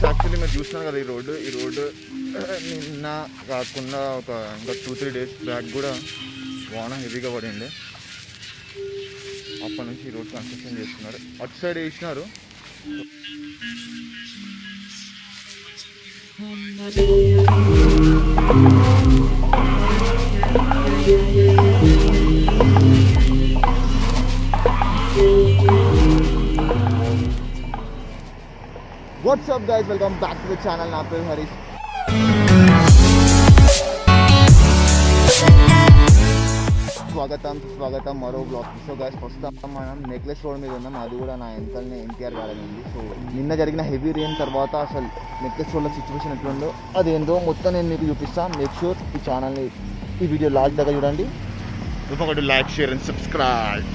Actually మీరు చూసినారు కదా, ఈ రోడ్డు నిన్న కాకుండా ఒక ఇంకా 2-3 days బ్యాక్ కూడా వాన హెవీగా పడింది. అప్పటి నుంచి ఈ రోడ్ కన్స్ట్రక్షన్ చేస్తున్నారు. అటు సైడ్ వేసినారు. What's up guys, welcome back to the channel. నా పేరు హరీష్. స్వాగతం మరో బ్లాగ్. సో గైస్, ప్రస్తుతం మనం నెక్లెస్ రోడ్ మీద ఉన్నాం. అది కూడా నా వెనకాలనే ఎన్టీఆర్ గార్డెన్ ఉంది. సో నిన్న జరిగిన హెవీ రెయిన్ తర్వాత అసలు నెక్లెస్ రోడ్లో సిచ్యువేషన్ ఎట్లుందో అదేందో మొత్తం నేను మీకు చూపిస్తాను. మేక్ షూర్ ఈ ఛానల్ని ఈ వీడియో లాస్ట్ దాకా చూడండి. Don't forget to like, share and subscribe.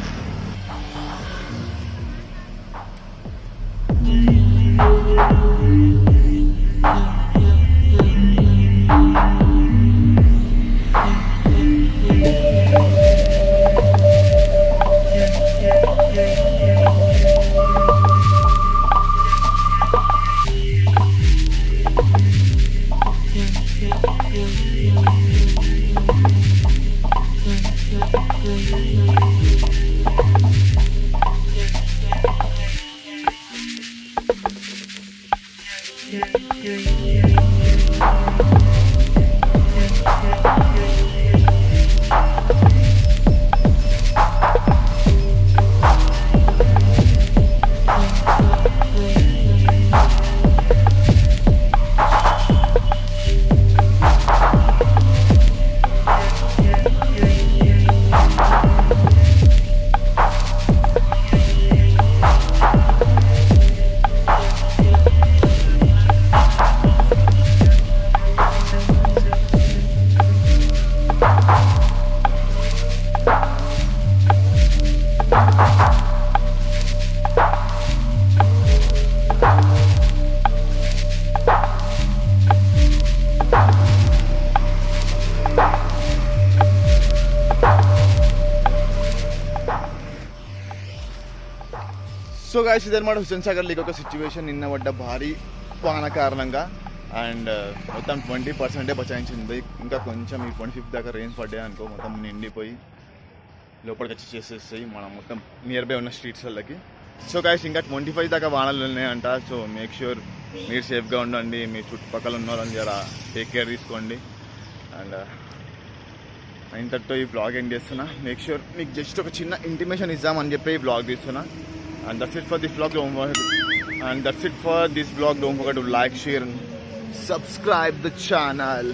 So guys, ఇదన్నమాట హుస్సేన్సాగర్ లేక్ ఒక సిచ్యువేషన్. నిన్న పడ్డ భారీ వాన కారణంగా అండ్ మొత్తం 20% బచాయించింది. ఇంకా కొంచెం ఈ 25th దాకా రెయిన్స్ పడ్డాయి అనుకో, మొత్తం నిండిపోయి లోపలికి వచ్చి చేసేస్తాయి మనం మొత్తం నియర్ బై ఉన్న స్ట్రీట్స్లకి. సో గాయ్స్, ఇంకా 25 దాకా వానలు ఉన్నాయంట. సో మేక్ ష్యూర్ మీరు సేఫ్గా ఉండండి. మీ చుట్టుపక్కల ఉన్న వాళ్ళని జర టేక్ కేర్ తీసుకోండి. అండ్ ఇంతటితో ఈ బ్లాగ్ ఎండ్ చేస్తున్నా. మేక్ ష్యూర్ మీకు జస్ట్ ఒక చిన్న ఇంటిమేషన్ ఇద్దామని చెప్పి ఈ బ్లాగ్ తీస్తున్నా. And that's it for this vlog. Don't forget to like, share and subscribe the channel.